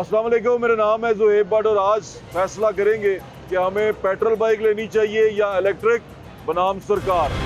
अस्सलाम वालेकुम, मेरा नाम है ज़ुहैब बट और आज फैसला करेंगे कि हमें पेट्रोल बाइक लेनी चाहिए या इलेक्ट्रिक बनाम सरकार।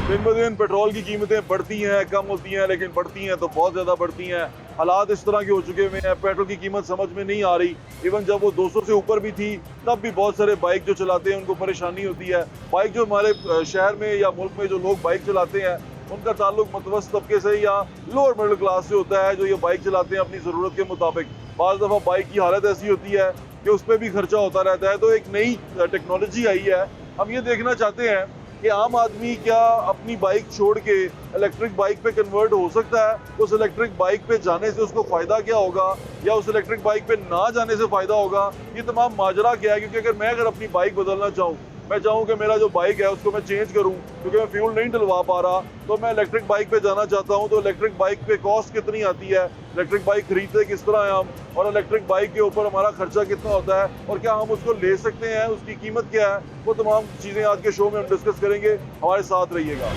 दिन ब दिन पेट्रोल की कीमतें बढ़ती हैं, कम होती हैं, लेकिन बढ़ती हैं तो बहुत ज़्यादा बढ़ती हैं। हालात इस तरह के हो चुके हुए हैं, पेट्रोल की कीमत समझ में नहीं आ रही। इवन जब वो 200 से ऊपर भी थी तब भी बहुत सारे बाइक जो चलाते हैं उनको परेशानी होती है। बाइक जो हमारे शहर में या मुल्क में जो लोग बाइक चलाते हैं उनका ताल्लुक मतवसत तबके से या लोअर मिडिल क्लास से होता है, जो ये बाइक चलाते हैं अपनी ज़रूरत के मुताबिक। बाज़ दफ़ा बाइक की हालत ऐसी होती है कि उस पर भी खर्चा होता रहता है। तो एक नई टेक्नोलॉजी आई है, हम ये देखना चाहते हैं कि आम आदमी क्या अपनी बाइक छोड़ के इलेक्ट्रिक बाइक पे कन्वर्ट हो सकता है। उस इलेक्ट्रिक बाइक पे जाने से उसको फ़ायदा क्या होगा या उस इलेक्ट्रिक बाइक पे ना जाने से फ़ायदा होगा, ये तमाम माजरा क्या है। क्योंकि अगर अपनी बाइक बदलना चाहूँ, मैं चाहूँ कि मेरा जो बाइक है उसको मैं चेंज करूँ क्योंकि मैं फ्यूल नहीं डलवा पा रहा, तो मैं इलेक्ट्रिक बाइक पे जाना चाहता हूँ। तो इलेक्ट्रिक बाइक पे कॉस्ट कितनी आती है, इलेक्ट्रिक बाइक खरीदते किस तरह हैं हम, और इलेक्ट्रिक बाइक के ऊपर हमारा खर्चा कितना होता है और क्या हम उसको ले सकते हैं, उसकी कीमत क्या है, वो तमाम चीज़ें आज के शो में हम डिस्कस करेंगे। हमारे साथ रहिएगा।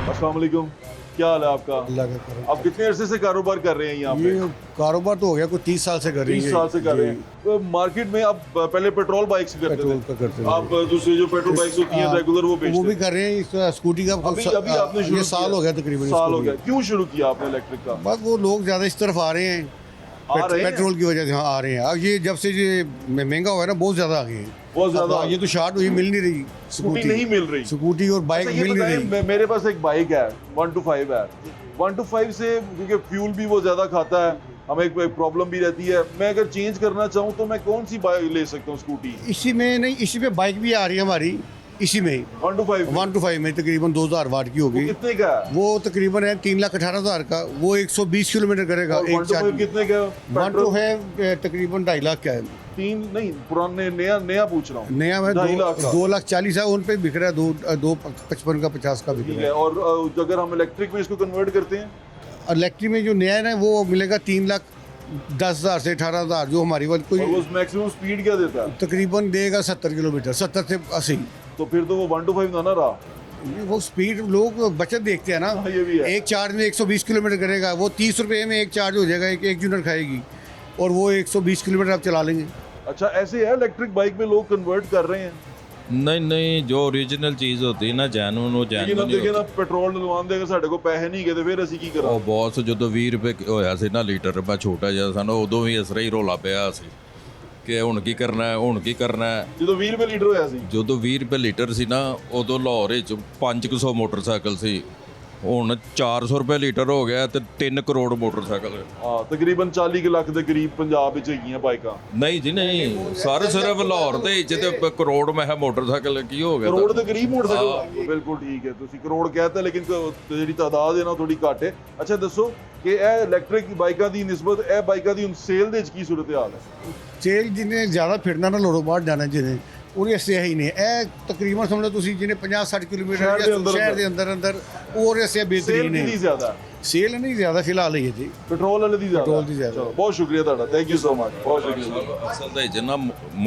अस्सलाम वालेकुम, क्या हाल है आपका? अल्लाह का करम। आप कितने अरसे से कारोबार कर रहे हैं यहाँ पे? ये कारोबार तो हो गया, कोई 30 साल से कर रही है। 30 साल से कर रहे हैं। तो मार्केट में आप पहले पेट्रोल बाइक से करते पेट्रोल थे, का करते थे। आप दूसरी जो पेट्रोल बाइक्स होती हैं रेगुलर वो बेचते वो भी हैं। कर रहे हैं। इस स्कूटी का अभी आपने शुरू ये साल किया? हो गया तकरीबन। साल हो इसको गया। भी। क्यों शुरू किया आपने इलेक्ट्रिक का? बस वो लोग ज्यादा इस तरफ आ रहे हैं, आ रहे हैं? पेट्रोल की वजह से। हाँ, आ रहे हैं। अब ये जब से ये महंगा हुआ है ना, बहुत ज्यादा आ गए हैं। बहुत ज्यादा। अब ये तो शार्ट हुई, मिल नहीं रही स्कूटी नहीं मिल रही। स्कूटी और बाइक अच्छा, ये मिल नहीं रही। बताएं, मेरे पास एक बाइक है 125 है। 125 से क्योंकि फ्यूल भी वो ज्यादा खाता है, हमें एक प्रॉब्लम भी रहती है। मैं अगर चेंज करना चाहूँ तो मैं कौन सी बाइक ले सकता हूँ? स्कूटी इसी में नहीं, इसी में बाइक भी आ रही है हमारी, इसी में 125 में तकरीबन 2000 वाट की होगी। कितने का है? वो तकरीबन है 3,18,000 का। वो 120 किलोमीटर करेगा और एक 125 चार्ज। कितने का? 1 है तकरीबन 2.5 लाख का है। तीन नहीं, पुराने नया पूछ रहा हूँ। नया में 2.5 लाख का। 2,40,000 है, उन पे बिक रहा है। 2,55 का 50 का बिक ठीक रहा है। है। और अगर हम इलेक्ट्रिक में इसको कन्वर्ट करते हैं इलेक्ट्रिक में जो नया है ना, वो मिलेगा 3,10,000 से 18,000, जो हमारी वाली और वो कोई मैक्सिमम स्पीड क्या देता है? तकरीबन देगा 70 किलोमीटर, 70 से 80। तो फिर तो वो 125 ना रहा। वो स्पीड लोग बचत देखते हैं ना। हाँ, ये भी है। एक चार्ज में 120 किलोमीटर करेगा, वो 30 रुपये में एक चार्ज हो जाएगा, एक यूनिट खाएगी, और वो 120 किलोमीटर आप चला लेंगे। अच्छा, ऐसे है इलेक्ट्रिक बाइक में लोग कन्वर्ट कर रहे हैं। नहीं, जो ओरिजिनल चीज़ होती है ना, जैनुअन, वो लेकिन अब जैनुअन देखिए ना, पेट्रोल डलवान देगा, साढ़े को पैसे नहीं गए, फिर ਅਸੀਂ ਕੀ ਕਰਾਂ? ਉਹ ਬਹੁਤ ਜਦੋਂ 20 ਰੁਪਏ ਹੋਇਆ ਸੀ ਨਾ ਲੀਟਰ, ਮੈਂ ਛੋਟਾ ਜਿਹਾ ਸਨ, ਉਦੋਂ ਵੀ ਇਸ ਤਰ੍ਹਾਂ ਹੀ ਰੌਲਾ ਪਿਆ ਸੀ ਕਿ ਹੁਣ ਕੀ ਕਰਨਾ ਹੈ। ਜਦੋਂ 20 ਰੁਪਏ ਲੀਟਰ ਹੋਇਆ ਸੀ, ਜਦੋਂ 20 ਰੁਪਏ ਲੀਟਰ ਸੀ ਨਾ, ਉਦੋਂ ਲਾਹੌਰ ਵਿੱਚ 500 ਮੋਟਰਸਾਈਕਲ ਸੀ। ਹੁਣ 400 ਰੁਪਏ ਲੀਟਰ ਹੋ ਗਿਆ ਤੇ 3 ਕਰੋੜ ਮੋਟਰਸਾਈਕਲ। ਹਾਂ, ਤਕਰੀਬਨ 40 ਕੁ ਲੱਖ ਦੇ ਕਰੀਬ ਪੰਜਾਬ ਵਿੱਚ ਹੈਗੀਆਂ ਬਾਈਕਾਂ। ਨਹੀਂ ਜੀ ਨਹੀਂ, ਸਾਰੇ ਸਿਰਫ ਲਾਹੌਰ ਦੇ ਵਿੱਚ ਤੇ ਕਰੋੜ ਮੈਂ ਕਿਹਾ ਮੋਟਰਸਾਈਕਲ ਕੀ ਹੋ ਗਿਆ। ਕਰੋੜ ਦੇ ਕਰੀਬ ਮੋਟਰਸਾਈਕਲ। ਬਿਲਕੁਲ ਠੀਕ ਹੈ, ਤੁਸੀਂ ਕਰੋੜ ਕਹਿਤਾ, ਲੇਕਿਨ ਜਿਹੜੀ ਤਾਦਾਦ ਹੈ ਨਾ ਥੋੜੀ ਘੱਟ ਹੈ। ਅੱਛਾ ਦੱਸੋ ਕਿ ਇਹ ਇਲੈਕਟ੍ਰਿਕ ਬਾਈਕਾਂ ਦੀ ਨਿਸਬਤ ਇਹ ਬਾਈਕਾਂ ਦੀ ਹੁਣ ਸੇਲ ਦੇ ਵਿੱਚ ਕੀ ਸੂਰਤ ਹਾਲ ਹੈ? ਸੇਲ ਜਿਹਨੇ ਜ਼ਿਆਦਾ ਫਿਰਨਾ ਨਾ, ਲੋੜੋਂ ਬਾਹਰ ਜਾਣਾ ਜਿਹਨੇ, ਉਹਦੇ ਵਾਸਤੇ ਹੈ ਹੀ ਨਹੀਂ। ਇਹ ਤਕਰੀਬਨ ਸਮਝ ਲਓ ਤੁਸੀਂ, ਜਿਹਨੇ 50-60 ਕਿਲੋਮੀਟਰ ਸ਼ਹਿਰ ਦੇ ਅੰਦਰ ਉਹਦੇ ਵਾਸਤੇ ਬਿਹਤਰੀਨ ਸੇਲ ਹੈ। ਕਿੰਨੀ ਜ਼ਿਆਦਾ ਹੈ? ਸੇਲ ਨਹੀਂ ਜ਼ਿਆਦਾ ਫਿਲਹਾਲ ਹੀ ਹੈ ਜੀ। ਪੈਟਰੋਲ ਵਾਲੇ ਦੀ ਜ਼ਿਆਦਾ? ਪੈਟਰੋਲ ਦੀ ਜ਼ਿਆਦਾ। ਚਲੋ, ਬਹੁਤ ਸ਼ੁਕਰੀਆ ਤੁਹਾਡਾ, ਥੈਂਕ ਯੂ ਸੋ ਮਚ, ਬਹੁਤ ਸ਼ੁਕਰੀਆ। ਅਸਲ ਦੇ ਵਿੱਚ ਨਾ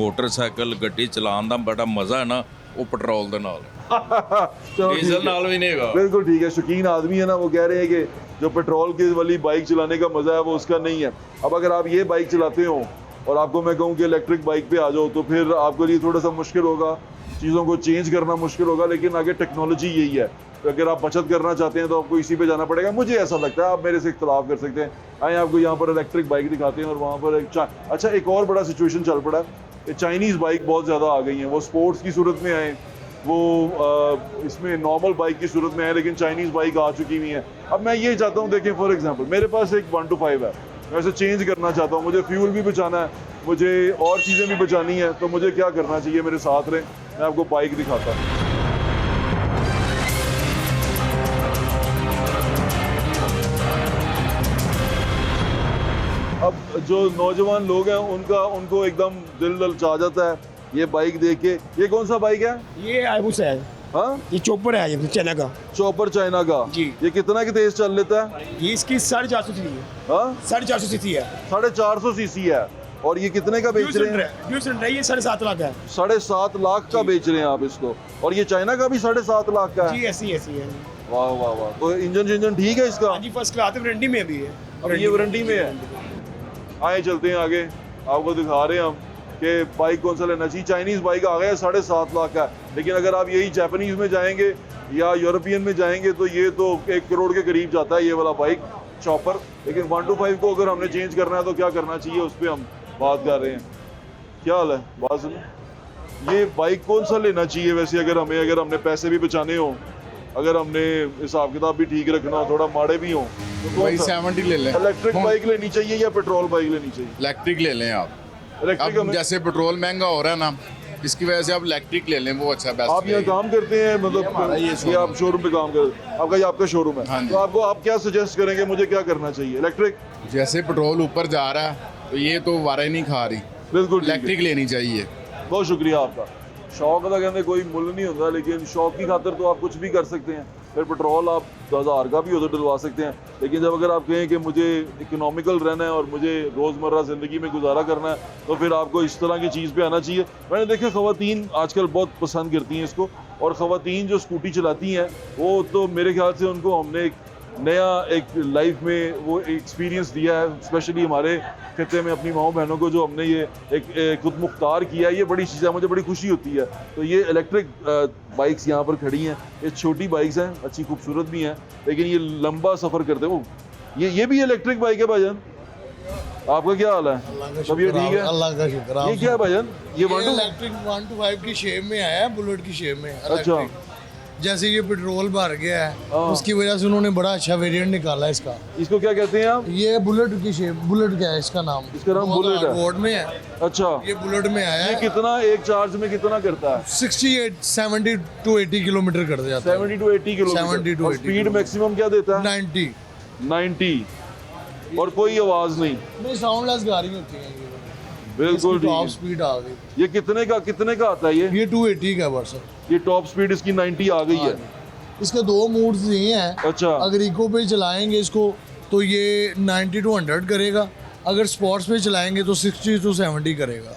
ਮੋਟਰਸਾਈਕਲ ਗੱਡੀ ਚਲਾਉਣ ਦਾ ਬੜਾ ਮਜ਼ਾ ਹੈ ਨਾ, ਉਹ ਪੈਟਰੋਲ ਦੇ ਨਾਲ चलो ठीक डीजल है। नाल भी नहीं होगा। बिल्कुल ठीक है, शौकीन आदमी है ना, वो कह रहे हैं कि जो पेट्रोल की वाली बाइक चलाने का मजा है वो उसका नहीं है। अब अगर आप ये बाइक चलाते हो और आपको मैं कहूँ कि इलेक्ट्रिक बाइक पे आ जाओ, तो फिर आपके लिए थोड़ा सा मुश्किल होगा, चीज़ों को चेंज करना मुश्किल होगा। लेकिन आगे टेक्नोलॉजी यही है, तो अगर आप बचत करना चाहते हैं तो आपको इसी पे जाना पड़ेगा। मुझे ऐसा लगता है, आप मेरे से इख्तलाफ कर सकते हैं। आए आपको यहाँ पर इलेक्ट्रिक बाइक दिखाते हैं और वहाँ पर अच्छा, एक और बड़ा सिचुएशन चल पड़ा है। चाइनीज़ बाइक बहुत ज़्यादा आ गई हैं, वो स्पोर्ट्स की सूरत में आए, वो इसमें नॉर्मल बाइक की सूरत में है, लेकिन चाइनीज़ बाइक आ चुकी हुई है। अब मैं ये चाहता हूँ, देखें फॉर एग्जांपल मेरे पास एक 125 है, मैं उसे चेंज करना चाहता हूँ, मुझे फ्यूल भी बचाना है, मुझे और चीज़ें भी बचानी है, तो मुझे क्या करना चाहिए? मेरे साथ रहें, मैं आपको बाइक दिखाता हूँ। अब जो नौजवान लोग हैं उनको एकदम दिल ललचा जाता है ये बाइक देख के। ये कौन सा बाइक है? ये आईबूस है। हाँ, ये चोपर है, ये चाइना का। चॉपर चाइना का जी। ये कितना की तेज चल लेता है? ये इसकी 450 सीसी है। हाँ, 450 सीसी है। 450 सीसी है। और ये कितने का बेच रहे हैं? ड्यू सेंटर है, ये 7.5 लाख है 7.5 लाख का बेच रहे हैं आप इसको, और ये चाइना का भी 7.5 लाख का है। जी, ऐसी है। वाह वाह वाह। तो इंजन ठीक है इसका? हाँ जी, फर्स्ट क्लास वारंटी में भी है। अब ये वारंटी में है। आए चलते हैं आगे, आपको दिखा रहे हैं हम कि बाइक कौन सा लेना चाहिए। चाइनीज़ बाइक आ गया 7.5 लाख का, लेकिन अगर आप यही जापानीज़ में जाएंगे या यूरोपियन में जाएंगे तो ये तो 1 करोड़ के करीब जाता है ये वाला बाइक चॉपर। लेकिन 125 को अगर हमने चेंज करना है तो क्या करना चाहिए, उस पर हम बात कर रहे हैं। क्या हाल है? बात सुनो, ये बाइक कौन सा लेना चाहिए वैसे, अगर हमने पैसे भी बचाने हो, अगर हमने हिसाब किताब भी ठीक रखना हो, थोड़ा माड़े भी हो, तो भाई 70 ले लें। इलेक्ट्रिक बाइक लेनी चाहिए या पेट्रोल बाइक लेनी चाहिए? इलेक्ट्रिक ले लें आप। इलेक्ट्रिक अब जैसे पेट्रोल महंगा हो रहा है ना, इसकी वजह से आप इलेक्ट्रिक ले लें, वो अच्छा बेस्ट। आप यहाँ काम करते हैं, मतलब ये आप शोरूम पे काम करते हैं, आपका ये आपका शोरूम हाँ है, जी। तो आपको आप क्या सजेस्ट करेंगे, मुझे क्या करना चाहिए? इलेक्ट्रिक? जैसे पेट्रोल ऊपर जा रहा है तो ये तो वारा ही नहीं खा रही, बिल्कुल ठीक है। इलेक्ट्रिक लेनी चाहिए। बहुत शुक्रिया आपका। शौक का कहते कोई मुल्ल नहीं होता, लेकिन शौक की खातिर तो आप कुछ भी कर सकते हैं। फिर पेट्रोल आप 1000 का भी हो तो डलवा सकते हैं, लेकिन जब अगर आप कहें कि मुझे इकोनॉमिकल रहना है और मुझे रोज़मर्रा ज़िंदगी में गुजारा करना है, तो फिर आपको इस तरह की चीज़ पे आना चाहिए। मैंने देखा ख़वातीन आजकल बहुत पसंद करती हैं इसको, और ख़वातीन जो स्कूटी चलाती हैं वो तो मेरे ख्याल से उनको हमने एक नया एक लाइफ में वो एक्सपीरियंस दिया है, स्पेशली हमारे खत्ते में अपनी माओ बहनों को जो हमने ये एक खुद मुख्तार किया है, ये बड़ी चीज़ है, मुझे बड़ी खुशी होती है। तो ये इलेक्ट्रिक बाइक्स यहाँ पर खड़ी हैं, ये छोटी बाइक्स हैं, अच्छी खूबसूरत भी हैं, लेकिन ये लंबा सफ़र करते हो। ये भी इलेक्ट्रिक बाइक है भाईजान? आपका क्या हाल है? तबीयत ठीक है? अल्लाह का शुक्र। ये क्या है भाईजान? ये इलेक्ट्रिक 125 की शेप में आया है, बुलेट की शेप में। अच्छा। जैसे ये पेट्रोल भर गया है, हाँ। उसकी वजह से उन्होंने बड़ा अच्छा वेरिएंट निकाला है इसका। इसको क्या कहते हैं आप? ये बुलेट की शेप, बुलेट क्या है इसका नाम? इसका नाम बुलेट है। बोर्ड में है, अच्छा, ये बुलेट में आया ये है। कितना एक चार्ज में कितना करता है? 70 to 80 किलोमीटर कर जाता है। 70 to 80 kilometre. 70 to 80 speed maximum क्या देता है? 90। और कोई आवाज नहीं? नहीं, साउंडलेस गाड़ी होती है ये। बिल्कुल टॉप ठीक स्पीड आ गई। है। ये कितने का आता है ये 280 का बस है। ये टॉप स्पीड इसकी 90 आ गई है। इसके 2 मोड्स ये हैं। अच्छा। अगर इको पे चलाएंगे इसको तो ये 90 to 100 करेगा, अगर स्पोर्ट्स पे चलाएंगे तो 60 to 70 करेगा।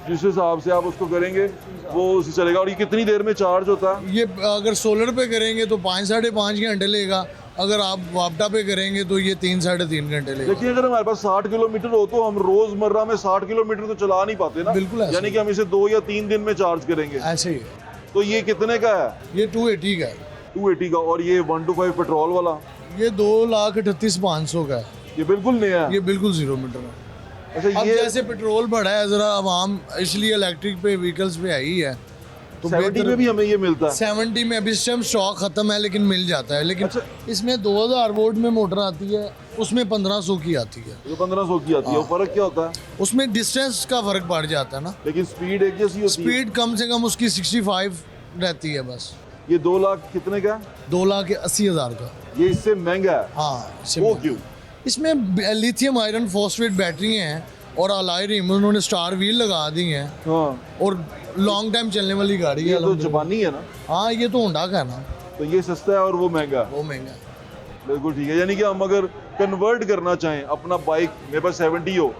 जिस हिसाब से आप उसको करेंगे वो उसी चलेगा। और ये कितनी देर में चार्ज होता है? ये अगर सोलर पे करेंगे तो 5 साढ़े 5 घंटे लेगा, अगर आप वापटा पे करेंगे तो ये 3 साढ़े 3 घंटे लेगा। देखिए, अगर हमारे पास 60 किलोमीटर हो तो हम रोजमर्रा में 60 किलोमीटर तो चला नहीं पाते ना। बिल्कुल ऐसे यानी कि हम इसे 2 या 3 दिन में चार्ज करेंगे। ऐसे ही है। तो ये कितने का है? ये 280 का है। 280 का। और ये 125 पेट्रोल वाला? ये 2,38,500 का है। ये बिल्कुल नया है। ये बिल्कुल 0 मीटर है। अच्छा, अब ये जैसे पेट्रोल बढ़ा है जरा आवाम, इसलिए इलेक्ट्रिक पे व्हीकल्स पे आई है, तो 70 में भी हमें ये मिलता है? 70 में अभी इस टाइम स्टॉक खत्म है, लेकिन मिल जाता है। लेकिन अच्छा। इसमें 2000 वोल्ट में मोटर आती है, उसमें 1500 की आती है। ये 1500 की आती है। वो फर्क क्या होता है? उसमें डिस्टेंस का फर्क पड़ जाता है ना। लेकिन स्पीड एक जैसी होती है। स्पीड कम से कम उसकी 65 रहती है बस। ये 2 लाख कितने का है? 2,80,000 का। ये इससे महंगा है? हाँ, इससे वो महंगा। क्यों? इसमें लिथियम आयरन फॉस्फेट बैटरी हैं और अलॉय रिम उन्होंने स्टार व्हील लगा दी हैं, हाँ, और लॉन्ग टाइम चलने वाली गाड़ी है। ये तो अल्हम्दुलिल्लाह। जापानी है ना? हाँ, ये तो होंडा का है ना, तो ये सस्ता है और वो महंगा है। वो महंगा है। बिल्कुल ठीक है। यानी कि हम अगर कन्वर्ट करना चाहें अपना बाइक, मेरे पास 70 हो,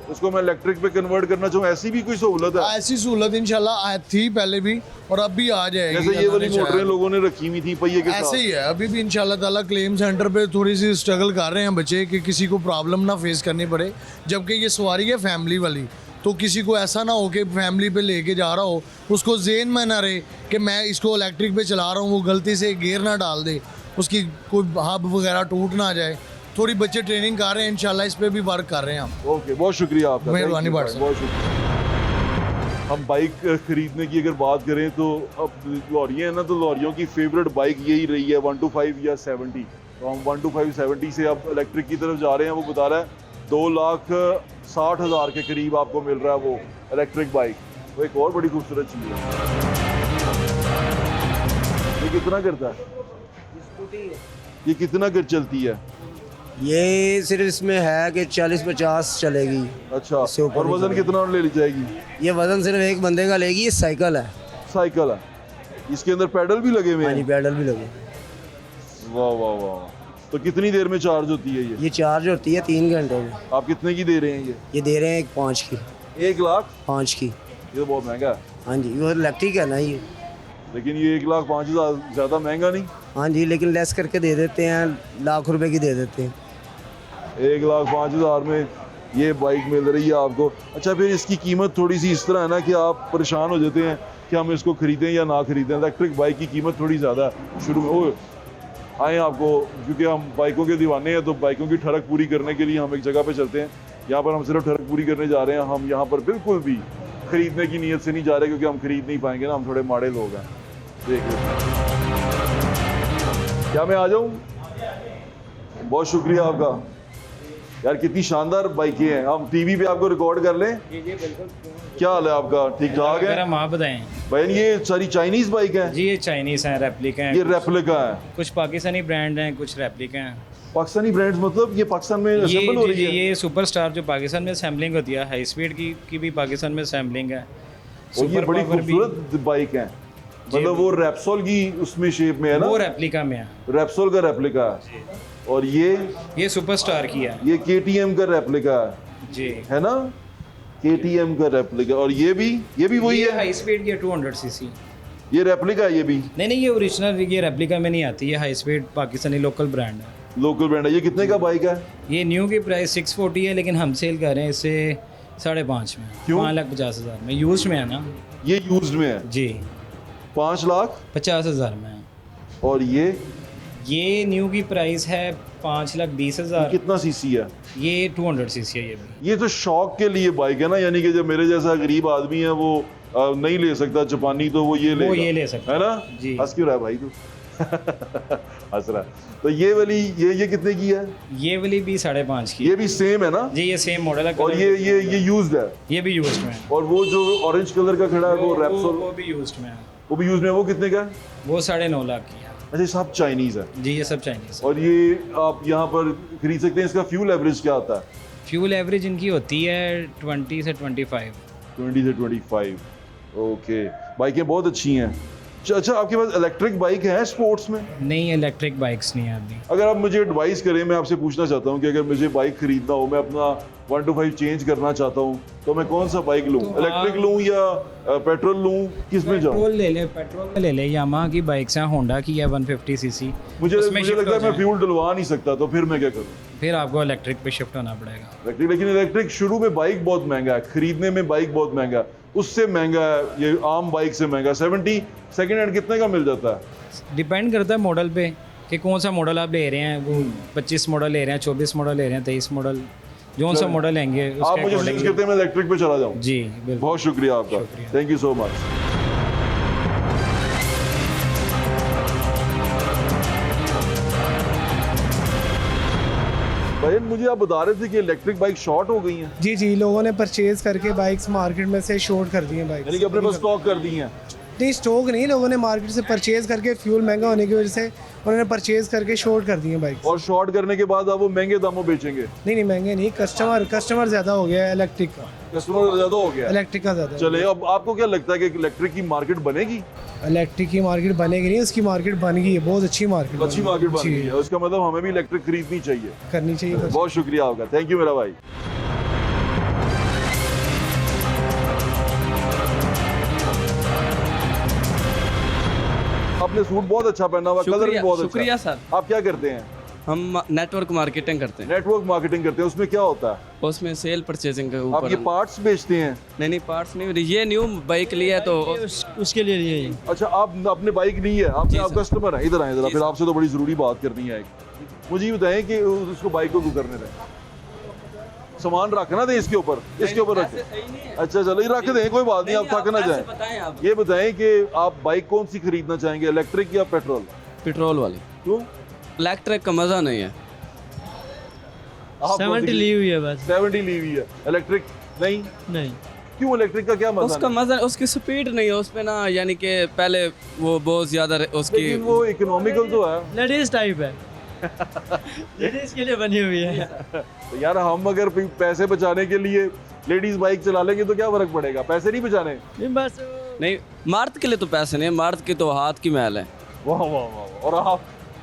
उसको मैं इलेक्ट्रिक पे कन्वर्ट करना चाहूँ, ऐसी भी कोई सहूलत है? ऐसी सहूलत इंशाल्लाह थी पहले भी और अब भी आ जाएगी। जैसे ये वाली अल्लाह ने मोटरें चाहा। लोगों ने रखी हुई थी पहिए के ऐसे साथ। ही है, अभी भी इंशाल्लाह ताला क्लेम सेंटर पे थोड़ी सी स्ट्रगल कर रहे हैं बच्चे कि किसी को प्रॉब्लम ना फेस करनी पड़े, जबकि ये सवारी है फैमिली वाली, तो किसी को ऐसा ना हो कि फैमिली पे लेके जा रहा हो, उसको ज़हन में ना रहे कि मैं इसको इलेक्ट्रिक पे चला रहा हूँ, वो गलती से गियर ना डाल दे, उसकी कोई हब वगैरह टूट ना जाए। थोड़ी बच्चे ट्रेनिंग कर रहे हैं, इंशाल्लाह इस पे भी वर्क कर रहे हैं हम। ओके, बहुत शुक्रिया आपका। मेहरबानी Thank you, भाई साहब। बहुत शुक्रिया। हम बाइक खरीदने की अगर बात करें तो अब लॉरियाँ हैं ना, तो लॉरियों की फेवरेट बाइक यही रही है 125 या 70। तो हम 125 70 से अब इलेक्ट्रिक की तरफ जा रहे हैं। वो बता रहा है 2,60,000 के करीब आपको मिल रहा है वो इलेक्ट्रिक बाइक। वो एक और बड़ी खूबसूरत चीज़ है। ये कितना करता है? ये कितना कर चलती है? ये सिर्फ इसमें है कि 40-50 चलेगी। अच्छा, इससे ऊपर और नहीं वजन चलेगी। कितना और ले ली जाएगी? ये वजन सिर्फ एक बंदे का लेगी। ये साइकिल है। साइकिल है, इसके अंदर पैडल भी लगे हुए हाँ जी, हैं? पैडल भी लगे। वाह वाह वाह। तो कितनी देर में चार्ज होती है ये? ये चार्ज होती है 3 घंटे में। आप कितने की दे रहे हैं ये? ये दे रहे हैं 1 5 की। 5 की। ये तो बहुत महंगा है, हाँ जी, वो इलेक्ट्रिक है ना ये। लेकिन ये 1,05,000 ज़्यादा महंगा नहीं? हाँ जी, लेकिन लेस करके दे देते हैं, लाख रुपए की दे देते हैं। 1,05,000 में ये बाइक मिल रही है आपको। अच्छा, फिर इसकी कीमत थोड़ी सी इस तरह है ना कि आप परेशान हो जाते हैं कि हम इसको ख़रीदें या ना ख़रीदें। इलेक्ट्रिक बाइक की कीमत थोड़ी ज़्यादा है शुरू में। ओ आए आपको, क्योंकि हम बाइकों के दीवाने हैं, तो बाइकों की ठड़क पूरी करने के लिए हम एक जगह पे चलते हैं। यहाँ पर हम सिर्फ ठड़क पूरी करने जा रहे हैं। हम यहाँ पर बिल्कुल भी ख़रीदने की नीयत से नहीं जा रहे, क्योंकि हम ख़रीद नहीं पाएंगे ना, हम थोड़े माड़े लोग हैं। देखिए, क्या मैं आ जाऊँ? बहुत शुक्रिया आपका यार, कितनी शानदार बाइकें हैं। हम टीवी पे आपको रिकॉर्ड कर लें? क्या हाल है आपका? ठीक ठाक है? आप बताएं। बहन, ये सारी चाइनीज बाइक हैं? जी ये चाइनीज़ हैं, रेप्लिका हैं। ये रेप्लिका है? कुछ पाकिस्तानी ब्रांड हैं, कुछ रेप्लिका हैं। पाकिस्तानी ब्रांड्स मतलब ये पाकिस्तान में असेंबल हो रही है? ये सुपर स्टार जो पाकिस्तान में असेंबलिंग होती है, हाई स्पीड की भी पाकिस्तान में असेंबलिंग है। और ये बड़ी पावर भी- खूबसूरत बाइक है, मतलब वो रेप्सोल की उसमें शेप में है ना? वो रेप्लिका में है रेप्सोल का रेप्लिका है। और ये सुपर स्टार की है ये KTM का रेप्लिका है, जी। है ना? KTM का रेप्लिका। और ये भी वही ये है? हाई स्पीड की 200 सीसी। ये रेप्लिका है ये भी? नहीं, ये ओरिजिनल, ये रेप्लिका में नहीं आती, ये high speed Pakistani local brand है। लोकल ब्रांड है। ये कितने का बाइक है? ये न्यू की प्राइस 640 है, लेकिन हम सेल कर रहे हैं इसे 5.5 में। क्यों? 5,50,000 में। यूज्ड में है ना? ये यूज्ड में है? जी। 5,50,000। में है। और ये न्यू की प्राइस है 5,20,000। कितना सीसी है? ये 200 सीसी है ये भी। ये तो शौक के लिए बाइक है ना, यानी कि जब मेरे जैसा गरीब आदमी है वो नहीं ले सकता जापानी, तो वो ये ले सकता है ना? जी। हंस क्यों रहा है भाई तू? हंस रहा है। तो ये वाली ये कितने की है? ये वाली भी 5.5 की। ये भी सेम है ना? जी, ये सेम मॉडल है। और ये यूज्ड है? ये भी यूज्ड में है। और वो जो ऑरेंज कलर का खड़ा है वो रेप्सोल, वो भी यूज्ड में है। वो भी यूज्ड में है। वो कितने का है? वो 9.5 लाख की है। अच्छा, सब चाइनीज है? जी, ये सब चाइनीज। और ये आप यहाँ पर खरीद सकते हैं। इसका फ्यूल एवरेज क्या आता है? फ्यूल एवरेज इनकी होती है 20 से 25। 20 से 25। ओके, बाइकें बहुत अच्छी हैं। अच्छा, आपके पास इलेक्ट्रिक बाइक है स्पोर्ट्स में? नहीं, इलेक्ट्रिक बाइक्स नहीं है अभी। अगर आप मुझे एडवाइस करें, मैं आपसे पूछना चाहता हूँ कि अगर मुझे बाइक खरीदना हो, मैं अपना 1 to 5 चेंज करना चाहता हूँ, तो मैं कौन सा बाइक लूँ? इलेक्ट्रिक लूँ या पेट्रोल लूँ? किस में जाऊँ? पेट्रोल ले ले। यामाहा की बाइक्स हैं, होंडा की है 150 सीसी। मुझे लगता है मैं फ्यूल डलवा नहीं सकता, तो फिर मैं क्या करूँ? फिर आपको इलेक्ट्रिक पे शिफ्ट होना पड़ेगा। लेकिन इलेक्ट्रिक शुरू में बाइक बहुत महंगा है, खरीदने में बाइक बहुत महंगा है, उससे महंगा है ये आम बाइक से महंगा। 70 सेकेंड हैंड कितने का मिल जाता है? डिपेंड करता है मॉडल पे कि कौन सा मॉडल आप ले रहे हैं। वो 25 मॉडल ले रहे हैं, 24 मॉडल ले रहे हैं, 23 मॉडल, जो सा मॉडल लेंगे आप उसके मुझे सजेस्ट accordingly- करते हैं मैं इलेक्ट्रिक पे चला जाऊँ? जी बिल्कुल। बहुत शुक्रिया आपका, थैंक यू सो मच। भाई मुझे आप बता रहे थे कि इलेक्ट्रिक बाइक शॉर्ट हो गई हैं? जी जी, लोगों ने परचेज करके बाइक्स मार्केट में से शॉर्ट कर दी हैं बाइक्स। यानी कि अपने पास स्टॉक कर दी हैं? नहीं, स्टॉक नहीं, लोगों ने मार्केट से परचेज करके फ्यूल महंगा होने की वजह से उन्होंने परचेज करके शॉर्ट कर दी हैं बाइक्स। और शॉर्ट करने के बाद आप वो महंगे दामों बेचेंगे? नहीं, महंगे नहीं, कस्टमर ज़्यादा हो गया है इलेक्ट्रिक का। कस्टमर ज्यादा हो गया? इलेक्ट्रिक का ज़्यादा। चले, अब आपको क्या लगता है कि इलेक्ट्रिक की मार्केट बनेगी? इलेक्ट्रिक की मार्केट बनेगी नहीं, उसकी मार्केट बन गई है, बहुत अच्छी मार्केट। अच्छी मार्केट बन गई है, उसका मतलब हमें भी इलेक्ट्रिक खरीदनी चाहिए। करनी चाहिए। बहुत शुक्रिया आपका, थैंक यू मेरा भाई। आपने सूट बहुत अच्छा पहना हुआ, कलर भी बहुत अच्छा। शुक्रिया सर। आप क्या करते हैं? हम नेटवर्क मार्केटिंग करते हैं। नेटवर्क मार्केटिंग करते हैं, उसमें क्या होता है? उसमें सेल परचेजिंग के आप ऊपर ये पार्ट्स बेचते हैं? नहीं पार्ट्स नहीं, ये न्यू बाइक लिया है तो उसके लिए लिए। अच्छा, आप अपने बाइक नहीं है, आप कस्टमर हैं? इधर आए जरा, फिर आपसे तो बड़ी जरूरी बात करनी है एक। मुझे ये बताएं कि उसको बाइक को क्यों करने दें? सामान रखना दें इसके ऊपर, इसके ऊपर रखें। अच्छा चलो, ये रख दें, कोई बात नहीं, आप थक ना जाए। ये बताएं कि आप बाइक कौन सी खरीदना चाहेंगे, इलेक्ट्रिक या पेट्रोल? पेट्रोल वाली। क्यों? इलेक्ट्रिक का मजा नहीं है। 70 ली हुई है बस। 70 ली हुई है, इलेक्ट्रिक नहीं? नहीं। क्यों इलेक्ट्रिक का क्या मजा? उसका मजा, उसकी स्पीड नहीं है उसमें ना, यानी कि पहले वो बहुत ज्यादा उसकी। लेकिन वो इकोनॉमिकल तो है। लेडीज टाइप है। लेडीज के लिए बनी हुई है। तो यार हम अगर पैसे बचाने के लिए लेडीज बाइक चला लेंगे तो क्या फर्क पड़ेगा? पैसे नहीं बचाने? नहीं बस नहीं, मर्द के लिए तो पैसे नहीं, मर्द की तो हाथ की मैल है। वाह वाह वाह। और आप?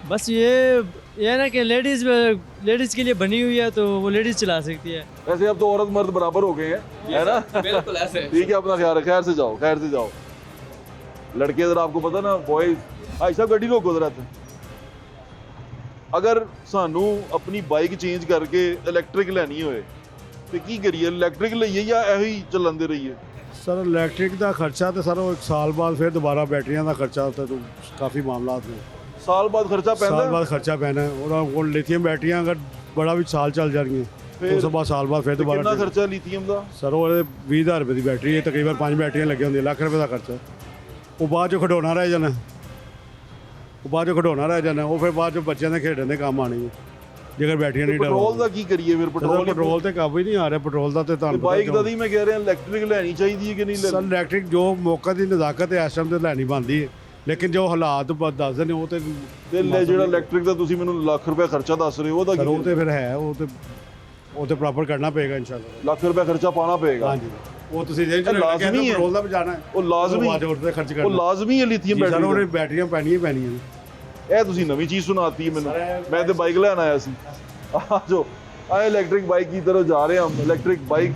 बस ये ये है ना कि लेडीज़ के लिए बनी हुई है, तो वो लेडीज़ चला सकती है। वैसे अब तो औरत मर्द बराबर हो गए हैं, है ना? बिल्कुल ऐसे ठीक है, अपना ख्याल रखें, खैर से जाओ, खैर से जाओ। लड़के अगर आपको पता ना बॉयज भाई साहब गड्डी रोको जरा ते। अगर सानू अपनी बाइक चेंज करके इलेक्ट्रिक ਲੈਣੀ ਹੋਏ ਤੇ ਕੀ ਕਰੀਏ? ਇਲੈਕਟ੍ਰਿਕ ਲਈਏ ਜਾਂ ਇਹੋ ਹੀ ਚਲਾਉਂਦੇ ਰਹੀਏ? ਸਰ ਇਲੈਕਟ੍ਰਿਕ ਦਾ ਖਰਚਾ ਤੇ ਸਰ ਉਹ 1 ਸਾਲ ਬਾਅਦ ਫਿਰ ਦੁਬਾਰਾ ਬੈਟਰੀਆਂ ਦਾ ਖਰਚਾ ਤੇ ਕਾਫੀ ਮਾਮਲਾਤ ਨੇ। ਸਾਲ ਬਾਅਦ ਖਰਚਾ ਪੈਂਦਾ ਸਾਲ ਬਾਅਦ ਖਰਚਾ ਪੈਣਾ ਹੈ। ਉਹਦਾ ਕੋਲ ਲਿਥੀਅਮ ਬੈਟਰੀਆਂ ਅਗਰ ਬੜਾ ਵੀ ਸਾਲ ਚੱਲ ਜਾਣਗੀਆਂ ਉਸ ਤੋਂ ਬਾਅਦ ਸਾਲ ਬਾਅਦ ਫਿਰ ਕਿੰਨਾ ਦੁਬਾਰਾ ਖਰਚਾ ਲਿਥੀਅਮ ਦਾ? ਸਰ ਉਹ 20,000 ਰੁਪਏ ਦੀ ਬੈਟਰੀ ਹੈ, ਤਕਰੀਬਨ 5 ਬੈਟਰੀਆਂ ਲੱਗੀਆਂ ਹੁੰਦੀਆਂ, ਲੱਖ ਰੁਪਏ ਦਾ ਖਰਚਾ। ਉਹ ਬਾਅਦ ਚੋਂ ਖਡਾਉਣਾ ਰਹਿ ਜਾਣਾ, ਉਹ ਬਾਅਦ ਚੋਂ ਖਡਾਉਣਾ ਰਹਿ ਜਾਣਾ, ਉਹ ਫਿਰ ਬਾਅਦ ਚੋਂ ਬੱਚਿਆਂ ਦੇ ਖੇਡਣ ਦੇ ਕੰਮ ਆਣੀ ਹੈ ਜੇਕਰ ਬੈਟਰੀਆਂ ਨਹੀਂ ਪੈਟਰੋਲ ਦਾ ਕੀ ਕਰੀਏ ਫਿਰ? ਪੈਟਰੋਲ ਤੇ ਕਾਬੂ ਹੀ ਨਹੀਂ ਆ ਰਿਹਾ ਪੈਟਰੋਲ ਦਾ। ਤੇ ਤੁਹਾਨੂੰ ਬਾਈਕ ਦਾ ਹੀ ਮੈਂ ਕਹਿ ਰਿਹਾ ਇਲੈਕਟ੍ਰਿਕ ਲੈਣੀ ਚਾਹੀਦੀ ਹੈ ਕਿ ਨਹੀਂ ਸਰ ਲੈਣੀ? ਇਲੈਕਟ੍ਰਿਕ ਜੋ ਮੌਕਾ ਦੀ ਨਜ਼ਾਕਤ ਹੈ ਇਸ ਟਾਈਮ ਤੇ ਲੈਣੀ ਬਣਦੀ ਹੈ, ਲੇਕਿਨ ਜੋ ਹਾਲਾਤ ਦੱਸਦੇ ਨੇ ਉਹ ਤੇ ਜਿਹੜਾ ਇਲੈਕਟ੍ਰਿਕ ਦਾ ਤੁਸੀਂ ਮੈਨੂੰ ਲੱਖ ਰੁਪਏ ਖਰਚਾ ਦੱਸ ਰਹੇ ਹੋ ਉਹਦਾ ਸਰ ਉਹ ਕੀ? ਤੇ ਫਿਰ ਹੈ, ਉਹ ਤੇ ਪ੍ਰੋਪਰ ਕਰਨਾ ਪਏਗਾ ਇਨਸ਼ਾਅੱਲਾ। ਲੱਖ ਰੁਪਏ ਖਰਚਾ ਪਾਣਾ ਪਏਗਾ। ਹਾਂਜੀ ਉਹ ਤੁਸੀਂ ਜੇ ਲਾਜ਼ਮੀ ਹੈ। ਪੈਟਰੋਲ ਦਾ ਵੀ ਜਾਣਾ ਹੈ, ਉਹ ਲਾਜ਼ਮੀ ਬਾਅਦ ਤੇ ਖਰਚ ਉਹ ਕਰਨਾ ਲਾਜ਼ਮੀ ਹੈ ਲਿਥੀਅਮ ਸਰ ਉਹਨੇ ਬੈਟਰੀ। ਬੈਟਰੀਆਂ ਪੈਣੀਆਂ ਨੇ। ਇਹ ਤੁਸੀਂ ਨਵੀਂ ਚੀਜ਼ ਸੁਣਾਤੀ है मैंने। मैं तो बाइक लेना आया सी। जो आए इलेक्ट्रिक बाइक की तरफ जा रहे हैं हम। इलेक्ट्रिक बाइक,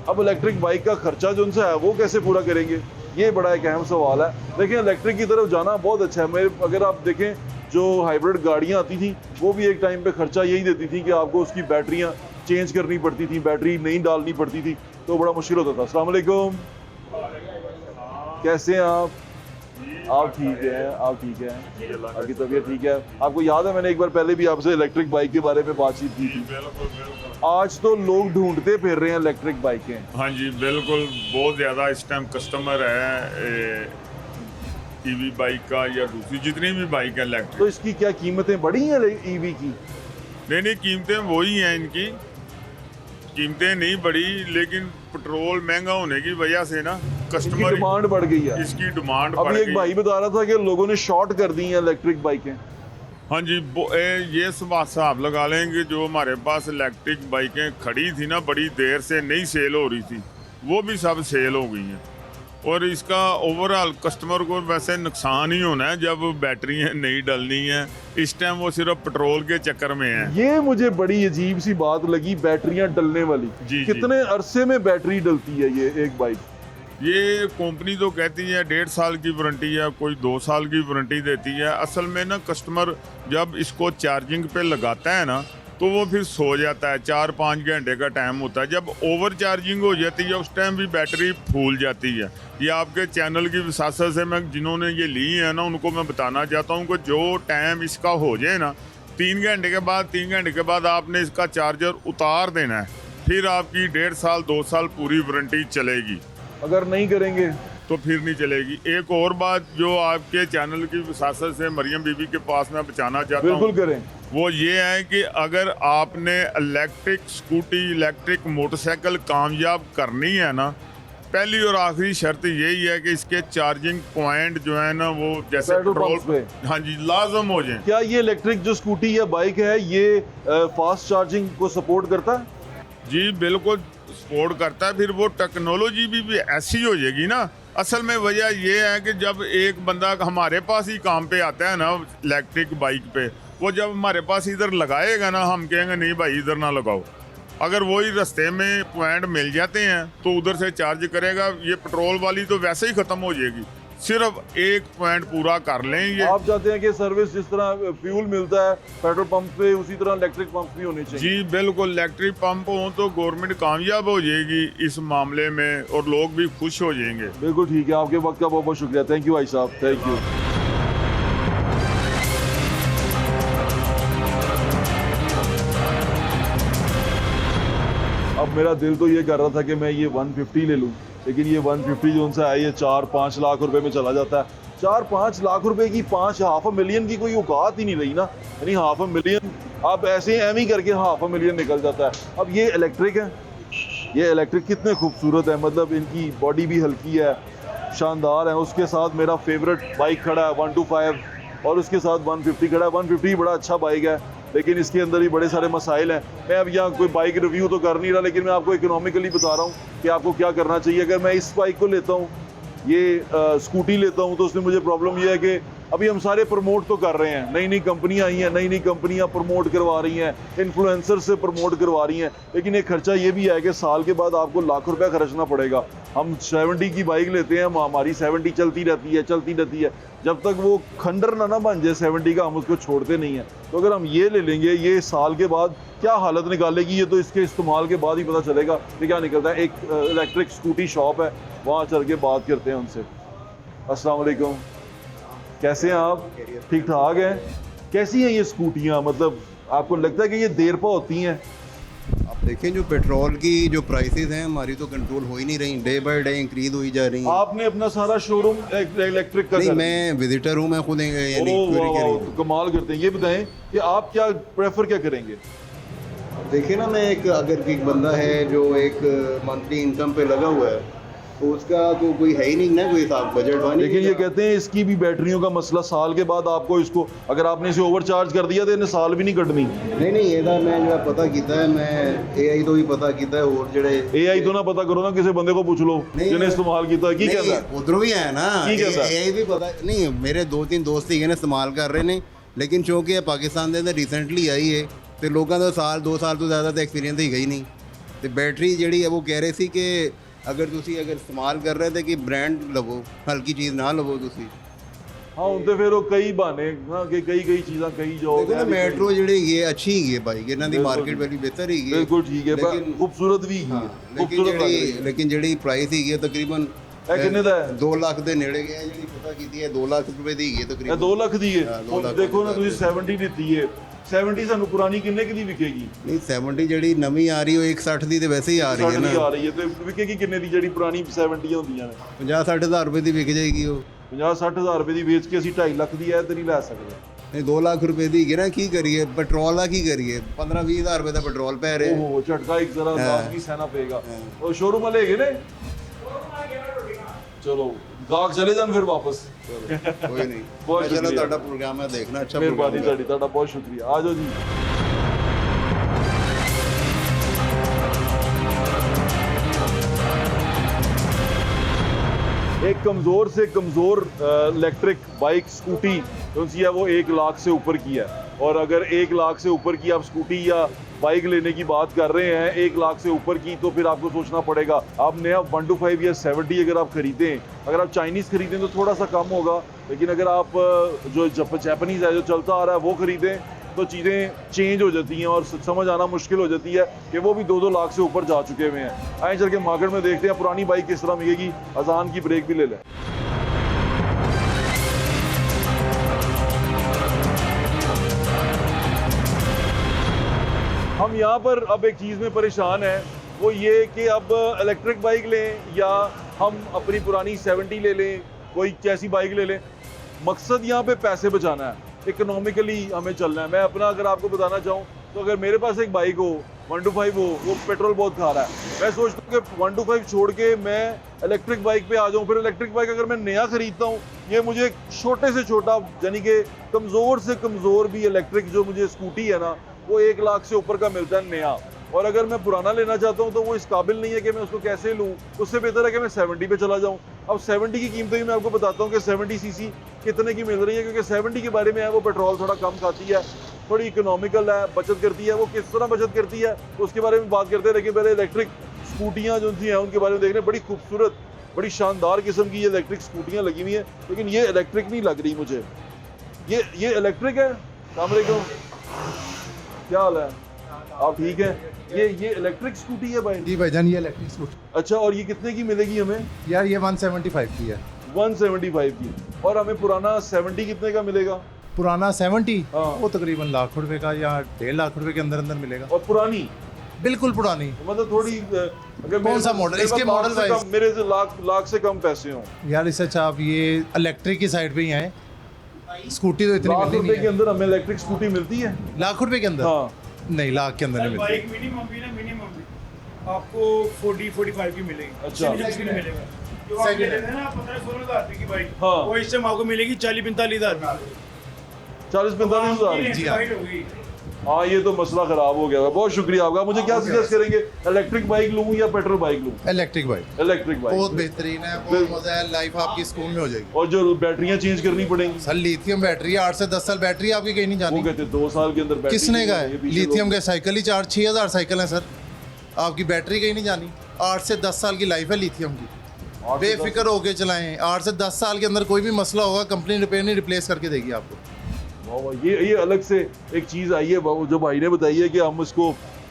अब इलेक्ट्रिक बाइक का खर्चा जो उनसे है वो कैसे पूरा करेंगे? ये बड़ा एक अहम सवाल है। देखिए इलेक्ट्रिक की तरफ जाना बहुत अच्छा है। मेरे अगर आप देखें जो हाइब्रिड गाड़ियाँ आती थी वो भी एक टाइम पे खर्चा यही देती थी कि आपको उसकी बैटरियाँ चेंज करनी पड़ती थी, बैटरी नहीं डालनी पड़ती थी, तो बड़ा मुश्किल होता था। अस्सलाम वालेकुम, कैसे हैं आप? आप ठीक हैं? आप ठीक हैं? आपकी तबीयत ठीक है? आपको याद है मैंने एक बार पहले भी आपसे इलेक्ट्रिक बाइक के बारे में बातचीत की थी। आज तो लोग ढूंढते फिर रहे हैं इलेक्ट्रिक बाइकें। हाँ जी बिल्कुल, बहुत ज़्यादा इस टाइम कस्टमर है ईवी बाइक का या दूसरी जितनी भी बाइक है इलेक्ट्रिक। तो इसकी क्या कीमतें बढ़ी हैं ईवी की? नहीं, कीमतें वही हैं इनकी, कीमतें नहीं बढ़ी, लेकिन पेट्रोल महंगा होने की वजह से ना कस्टमर डिमांड बढ़ गई है। इसकी डिमांड अभी बढ़ एक गई। भाई बता रहा था कि लोगों ने शॉर्ट कर दी हैं इलेक्ट्रिक बाइकें। हाँ जी ये हिसाब लगा लें कि जो हमारे पास इलेक्ट्रिक बाइकें खड़ी थी ना बड़ी देर से नहीं सेल हो रही थी, वो भी सब सेल हो गई हैं। और इसका ओवरऑल कस्टमर को वैसे नुकसान ही होना है जब बैटरियाँ नहीं डलनी है। इस टाइम वो सिर्फ पेट्रोल के चक्कर में है। ये मुझे बड़ी अजीब सी बात लगी, बैटरियां डलने वाली। जी, कितने अरसे में बैटरी डलती है ये एक बाइक? ये कंपनी तो कहती है 1.5 साल की वारंटी है, कोई 2 साल की वारंटी देती है। असल में ना कस्टमर जब इसको चार्जिंग पे लगाता है ना तो वो फिर सो जाता है। 4-5 घंटे का टाइम होता है। जब ओवर चार्जिंग हो जाती है उस टाइम भी बैटरी फूल जाती है। ये आपके चैनल की विसासत से मैं जिन्होंने ये ली है ना उनको मैं बताना चाहता हूँ कि जो टाइम इसका हो जाए ना 3 घंटे के बाद आपने इसका चार्जर उतार देना है, फिर आपकी 1.5 साल 2 साल पूरी वारंटी चलेगी। अगर नहीं करेंगे तो फिर नहीं चलेगी। एक और बात जो आपके चैनल की विसासत से मरियम बीबी के पास मैं बचाना चाहता हूँ, बिल्कुल करें, वो ये है कि अगर आपने इलेक्ट्रिक स्कूटी इलेक्ट्रिक मोटरसाइकिल कामयाब करनी है ना, पहली और आखिरी शर्त यही है कि इसके चार्जिंग पॉइंट जो है ना वो जैसे पेट्रोल पेट्रोल, हाँ जी, लाजम हो जाए। क्या ये इलेक्ट्रिक जो स्कूटी या बाइक है ये फास्ट चार्जिंग को सपोर्ट करता है? जी बिल्कुल सपोर्ट करता है। फिर वो टेक्नोलॉजी भी ऐसी हो जाएगी ना। असल में वजह ये है कि जब एक बंदा हमारे पास ही काम पे आता है ना इलेक्ट्रिक बाइक पे, वो जब हमारे पास इधर लगाएगा ना हम कहेंगे नहीं भाई इधर ना लगाओ। अगर वही रास्ते में पॉइंट मिल जाते हैं तो उधर से चार्ज करेगा। ये पेट्रोल वाली तो वैसे ही ख़त्म हो जाएगी, सिर्फ एक पॉइंट पूरा कर लें। ये आप चाहते हैं कि सर्विस जिस तरह फ्यूल मिलता है पेट्रोल पंप पे उसी तरह इलेक्ट्रिक पंप भी होने चाहिए? जी बिल्कुल, इलेक्ट्रिक पंप हो तो गवर्नमेंट कामयाब हो जाएगी इस मामले में और लोग भी खुश हो जाएंगे। बिल्कुल ठीक है, आपके वक्त का बहुत बहुत शुक्रिया। थैंक यू भाई साहब, थैंक यू। अब मेरा दिल तो ये कर रहा था कि मैं ये 150 ले लूँ, लेकिन ये 150 जो उनसे है ये 4-5 लाख रुपए में चला जाता है। 4-5 लाख रुपए की हाफ a मिलियन की कोई औकात ही नहीं रही ना। यानी हाफ a मिलियन आप ऐसे एम ही करके हाफ a मिलियन निकल जाता है। अब ये इलेक्ट्रिक है, ये इलेक्ट्रिक कितने खूबसूरत है, मतलब इनकी बॉडी भी हल्की है, शानदार है। उसके साथ मेरा फेवरेट बाइक खड़ा है 125 और उसके साथ 150 खड़ा है। 150 बड़ा अच्छा बाइक है, लेकिन इसके अंदर ही बड़े सारे मसाइल हैं। मैं अब यहाँ कोई बाइक रिव्यू तो कर नहीं रहा, लेकिन मैं आपको इकोनॉमिकली बता रहा हूँ कि आपको क्या करना चाहिए। अगर मैं इस बाइक को लेता हूँ, ये स्कूटी लेता हूँ, तो उसमें मुझे प्रॉब्लम ये है कि अभी हम सारे प्रमोट तो कर रहे हैं, नई नई कंपनियां आई हैं, नई नई कंपनियां प्रमोट करवा रही हैं, इन्फ्लुएंसर से प्रमोट करवा रही हैं, लेकिन एक खर्चा ये भी है कि साल के बाद आपको लाख रुपया खर्चना पड़ेगा। हम 70 की बाइक लेते हैं, हमारी 70 चलती रहती है, जब तक वो खंडर ना बन जाए 70 का, हम उसको छोड़ते नहीं हैं। तो अगर हम ये ले लेंगे, ये साल के बाद क्या हालत निकालेगी, ये तो इसके इस्तेमाल के बाद ही पता चलेगा कि क्या निकलता है। एक इलेक्ट्रिक स्कूटी शॉप है, वहाँ चल के बात करते हैं उनसे। अस्सलाम वालेकुम, कैसे हैं आप? ठीक ठाक हैं? कैसी हैं ये स्कूटियाँ? मतलब आपको लगता है कि ये देर पर होती हैं? आप देखें जो पेट्रोल की जो प्राइसेस हैं हमारी तो कंट्रोल हो ही नहीं रही, डे बाय डे इंक्रीज हुई जा रही हैं। आपने अपना सारा शोरूम इलेक्ट्रिक का नहीं, मैं विजिटर हूँ, मैं खुद यानी क्वेरी करी। कमाल करते हैं। ये बताएं कि आप क्या प्रेफर क्या करेंगे? देखिए ना, मैं एक अगर एक बंदा है जो एक मंथली इनकम पे लगा हुआ है तो उसका तो कोई है ही नहीं ना, कोई हिसाब बजट वानी। लेकिन ये कहते हैं इसकी भी बैटरियों का मसला, साल के बाद आपको इसको अगर आपने इसे ओवरचार्ज कर दिया तो इन्हें साल भी नहीं कटनी। नहीं ਇਹਦਾ मैं जो पता किया है, मैं AI तो भी पता किया है, और जेडे AI तो ना पता करो ना, किसी बंदे को पूछ लो जिन्हें इस्तेमाल किया की कहता है। उधरों भी है ना, AI भी पता नहीं। मेरे 2-3 दोस्त ही इस्तेमाल कर रहे हैं, लेकिन चूँकि पाकिस्तान के अंदर रिसेंटली आई है तो लोगों का साल 2 साल तो ज़्यादा तो एक्सपीरियंस ही गई नहीं। तो बैटरी जी है वो कह रहे थे कि अगर अगर इस्तेमाल कर रहे थे कि ब्रांड लवो, हल्की चीज़ ना लवो तुसी। हाँ उनते फिर वो कई बहाने ना कि कई चीज़ां कई जो देखो ना, मेट्रो जी ये अच्छी है बाइक, इन्हों की मार्केट वैल्यू बेहतर ही है, बिल्कुल ठीक है, पर खूबसूरत भी है। लेकिन जी प्राइस ही है तकरीबन 2 लाख के नेड़े गया जी, पता की है 2 लाख रुपए दी है तकरीबन। 2 लाख दी है। देखो ना तुझे 70 दी है, 70 ਸਾਨੂੰ ਪੁਰਾਣੀ ਕਿੰਨੇ ਦੀ ਵਿਕੇਗੀ? ਨਹੀਂ 70 ਜਿਹੜੀ ਨਵੀਂ ਆ ਰਹੀ ਉਹ 160 ਦੀ ਤੇ ਵੈਸੇ ਹੀ ਆ ਰਹੀ ਹੈ ਨਾ। ਆ ਰਹੀ ਹੈ ਤੇ ਵਿਕੇਗੀ ਕਿੰਨੇ ਦੀ ਜਿਹੜੀ ਪੁਰਾਣੀ 70 ਹੁੰਦੀਆਂ ਨੇ? 50-60 ਹਜ਼ਾਰ ਰੁਪਏ ਦੀ ਵਿਕ ਜਾਏਗੀ ਉਹ। 50-60 ਹਜ਼ਾਰ ਰੁਪਏ ਦੀ ਵੇਚ ਕੇ ਅਸੀਂ 2.5 ਲੱਖ ਦੀ ਐ ਤੇ ਨਹੀਂ ਲੈ ਸਕਦੇ। ਨਹੀਂ 2 ਲੱਖ ਰੁਪਏ ਦੀ ਹੈ ਨਾ, ਕੀ ਕਰੀਏ? ਪੈਟਰੋਲ ਦਾ ਕੀ ਕਰੀਏ? 15-20 ਹਜ਼ਾਰ ਰੁਪਏ ਦਾ ਪੈਟਰੋਲ ਪੈ ਰਿਹਾ। ਓਹ ਝਟਕਾ ਇੱਕ ਜ਼ਰਾ ਲਾਜ਼ਮੀ ਸਹਿਣਾ ਪਏਗਾ। ਉਹ ਸ਼ੋਰੂਮ ਵਾਲੇ ਹੈਗੇ ਨੇ? ਚਲੋ ਗਾਹਕ ਚਲੇ ਜਾਣ ਫਿਰ ਵਾਪਸ। ਕੋਈ ਨਹੀਂ, ਬਹੁਤ ਚਲੋ ਤੁਹਾਡਾ ਪ੍ਰੋਗਰਾਮ ਹੈ ਦੇਖਣਾ, ਅੱਛਾ ਮਿਹਰਬਾਨੀ ਤੁਹਾਡਾ ਬਹੁਤ ਸ਼ੁਕਰੀਆ। ਆ ਜਾਓ ਜੀ। एक कमज़ोर से कमज़ोर इलेक्ट्रिक बाइक स्कूटी जो सी है वो 1 लाख से ऊपर की है, और अगर 1 लाख से ऊपर की आप स्कूटी या बाइक लेने की बात कर रहे हैं 1 लाख से ऊपर की, तो फिर आपको सोचना पड़ेगा आप नया 125 या 70 अगर आप खरीदें, अगर आप चाइनीज़ खरीदें तो थोड़ा सा कम होगा, लेकिन अगर आप जो जापानीज़ है जो चलता आ रहा है वो ख़रीदें तो चीज़ें चेंज हो जाती हैं और समझ आना मुश्किल हो जाती है कि वो भी 2-2 लाख से ऊपर जा चुके हुए हैं। आए चल के मार्केट में देखते हैं पुरानी बाइक किस तरह मिलेगी। अजान की ब्रेक भी ले लें। हम यहाँ पर अब एक चीज़ में परेशान हैं, वो ये कि अब इलेक्ट्रिक बाइक लें या हम अपनी पुरानी 70 ले लें, कोई कैसी बाइक ले लें। मकसद यहाँ पे पैसे बचाना है, इकोनॉमिकली हमें चलना है। मैं अपना अगर आपको बताना चाहूँ तो अगर मेरे पास एक बाइक हो 125 हो, वो पेट्रोल बहुत खा रहा है, मैं सोचता हूँ कि 125 छोड़ के मैं इलेक्ट्रिक बाइक पे आ जाऊँ। फिर इलेक्ट्रिक बाइक अगर मैं नया ख़रीदता हूँ, ये मुझे छोटे से छोटा यानी कि कमज़ोर से कमज़ोर भी इलेक्ट्रिक जो मुझे स्कूटी है ना वो 1 लाख से ऊपर का मिलता है नया, और अगर मैं पुराना लेना चाहता हूँ तो वो इस काबिल नहीं है कि मैं उसको कैसे लूँ। उससे बेहतर है कि मैं 70 पे चला जाऊँ। अब 70 की कीमतें भी मैं आपको बताता हूँ कि 70 सीसी कितने की मिल रही है, क्योंकि 70 के बारे में है वो पेट्रोल थोड़ा कम खाती है, थोड़ी इकोनॉमिकल है, बचत करती है। वो किस तरह बचत करती है उसके बारे में बात करते हैं, लेकिन पहले इलेक्ट्रिक स्कूटियाँ जो हैं उनके बारे में देख रहे हैं। बड़ी खूबसूरत बड़ी शानदार किस्म की ये इलेक्ट्रिक स्कूटियाँ लगी हुई हैं, लेकिन ये इलेक्ट्रिक नहीं लग रही मुझे। ये इलेक्ट्रिक है। अस्सलाम वालेकुम, क्या हाल है? आप ठीक हैं? ये इलेक्ट्रिक स्कूटी है भाई? जी भाईजान, ये इलेक्ट्रिक स्कूटी। अच्छा, और ये कितने की मिलेगी हमें? यार ये 175 की है। 175 की। और हमें पुराना 70 कितने का मिलेगा? पुराना 70 हाँ। वो तकरीबन लाख रुपए का या 1.5 लाख रुपए के अंदर अंदर मिलेगा। और पुरानी? बिल्कुल पुरानी, मतलब थोड़ी अगर कौन सा मॉडल? इसके मॉडल वाइज मेरे से लाख से कम पैसे हों यार। इससे अच्छा आप ये इलेक्ट्रिक की साइड पे ही आए। स्कूटी तो इतनी लाख मिलती रुपए नहीं के है। अंदर हमें इलेक्ट्रिक स्कूटी मिलती है? लाख रुपए के अंदर? हाँ। नहीं, लाख के अंदर नहीं मिलती। बाइक मिनिमम भी ना, मिनिमम भी आपको 40-45 की मिलेगी। अच्छा। इससे नहीं मिलेगा। जो आप ले लेते हैं ना 15-16 हज़ार की बाइक, हाँ। वो इससे आपको मिलेगी 40-45 हज़ार की। 40-45 हज़ार। जी हाँ। होगी हाँ ये तो मसला खराब हो गया है। बहुत शुक्रिया आपका। मुझे क्या सजेस्ट करेंगे, इलेक्ट्रिक बाइक लूँ या पेट्रोल बाइक लूँ? इलेक्ट्रिक बाइक इलेक्ट्रिक बाइक बहुत बेहतरीन है, बहुत मजा है, लाइफ आपकी स्कूल में हो जाएगी। और जो बैटरियाँ चेंज करनी पड़ेंगी? सर लिथियम बैटरी है, 8 से 10 साल बैटरी आपकी कहीं नहीं वो जानी। कहते 2 साल के अंदर बैटरी किसने कहा ये है? पीछे लिथियम लोग- के साइकिल ही 6000 साइकिल है सर, आपकी बैटरी कहीं नहीं जानी। 8 से 10 साल की लाइफ है लिथियम की, 8 से 10 बेफिक्र होके चलाएं। 8 से 10 साल के अंदर कोई भी मसला होगा कंपनी रिपेयर नहीं रिप्लेस करके देगी आपको। वाह वाह, ये अलग से एक चीज़ आई है जो भाई ने बताई है कि हम उसको